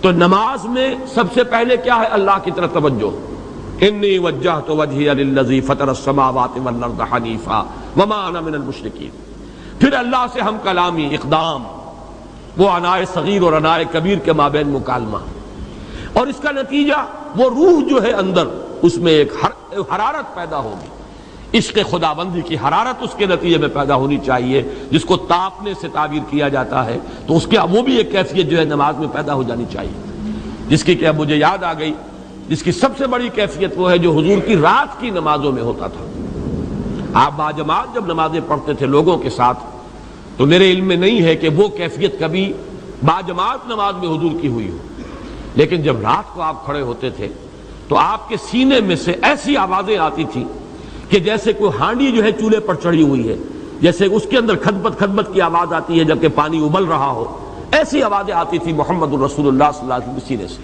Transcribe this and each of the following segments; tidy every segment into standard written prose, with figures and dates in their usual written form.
تو نماز میں سب سے پہلے کیا ہے؟ اللہ کی طرف توجہ. انی وجہت وجہی للذی فطر السماوات والارض حنیفا وما انا من المشرکین. پھر اللہ سے ہم کلامی، اقدام، وہ عنائے صغیر اور عنائے کبیر کے مابین مکالمہ، اور اس کا نتیجہ وہ روح جو ہے اندر، اس میں ایک حرارت پیدا ہوگی، عشق خداوندی کی حرارت اس کے نتیجے میں پیدا ہونی چاہیے، جس کو تاپنے سے تعبیر کیا جاتا ہے. تو اس کے وہ بھی ایک کیفیت جو ہے نماز میں پیدا ہو جانی چاہیے، جس کی کہ اب مجھے یاد آ گئی، جس کی سب سے بڑی کیفیت وہ ہے جو حضور کی رات کی نمازوں میں ہوتا تھا. آپ باجماعت جب نمازیں پڑھتے تھے لوگوں کے ساتھ، تو میرے علم میں نہیں ہے کہ وہ کیفیت کبھی باجماعت نماز میں حضور کی ہوئی ہو، لیکن جب رات کو آپ کھڑے ہوتے تھے تو آپ کے سینے میں سے ایسی آوازیں آتی تھیں کہ جیسے کوئی ہانڈی جو ہے چولہے پر چڑھی ہوئی ہے، جیسے اس کے اندر کھدبت کھدبت کی آواز آتی ہے جبکہ پانی ابل رہا ہو، ایسی آوازیں آتی تھی محمد الرسول اللہ صلی اللہ علیہ وسلم کے سینے سے.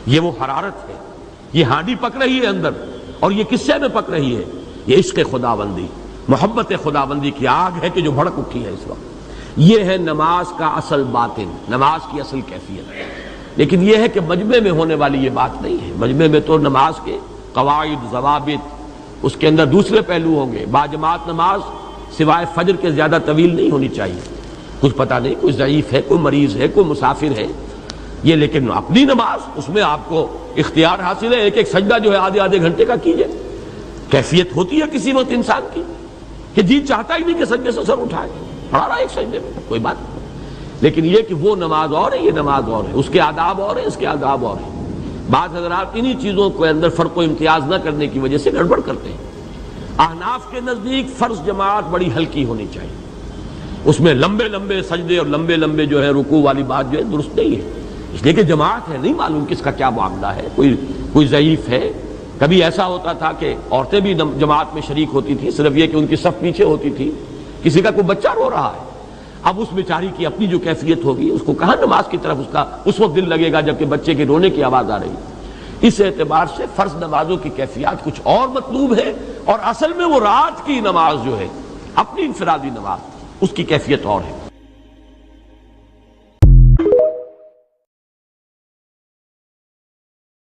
یہ وہ حرارت ہے، یہ ہانڈی پک رہی ہے اندر، اور یہ کس سے میں پک رہی ہے؟ یہ عشق خداوندی، محبت خداوندی کی آگ ہے کہ جو بھڑک اٹھی ہے اس وقت. یہ ہے نماز کا اصل باطن، نماز کی اصل کیفیت. لیکن یہ ہے کہ مجمع میں ہونے والی یہ بات نہیں ہے. مجمع میں تو نماز کے قواعد، ضوابط، اس کے اندر دوسرے پہلو ہوں گے. باجماعت نماز سوائے فجر کے زیادہ طویل نہیں ہونی چاہیے. کچھ پتہ نہیں، کوئی ضعیف ہے، کوئی مریض ہے، کوئی مسافر ہے، یہ لیکن اپنی نماز اس میں آپ کو اختیار حاصل ہے. ایک ایک سجدہ جو ہے آدھے آدھے گھنٹے کا کیجئے. کیفیت ہوتی ہے کسی وقت انسان کی کہ جی چاہتا ہی نہیں کہ سجدے سے سر اٹھائے، پڑھا رہا ہے ایک سجدے میں، کوئی بات نہیں. لیکن یہ کہ وہ نماز اور ہے، یہ نماز اور ہے، اس کے آداب اور ہیں، اس کے آداب اور ہیں. بعض حضرات انہی چیزوں کو اندر فرق و امتیاز نہ کرنے کی وجہ سے گڑبڑ کرتے ہیں. احناف کے نزدیک فرض جماعت بڑی ہلکی ہونی چاہیے، اس میں لمبے لمبے سجدے اور لمبے لمبے جو ہے رکوع والی بات جو ہے درست نہیں ہے. اس لیے کہ جماعت ہے، نہیں معلوم کس کا کیا معاملہ ہے، کوئی ضعیف ہے. کبھی ایسا ہوتا تھا کہ عورتیں بھی جماعت میں شریک ہوتی تھی، صرف یہ کہ ان کی صف پیچھے ہوتی تھی. کسی کا کوئی بچہ رو رہا ہے، اب اس بیچاری کی اپنی جو کیفیت ہوگی، اس کو کہاں نماز کی طرف اس کا اس وقت دل لگے گا جبکہ بچے کے رونے کی آواز آ رہی. اس اعتبار سے فرض نمازوں کی کیفیات کچھ اور مطلوب ہے، اور اصل میں وہ رات کی نماز جو ہے اپنی انفرادی نماز، اس کی کیفیت اور ہے.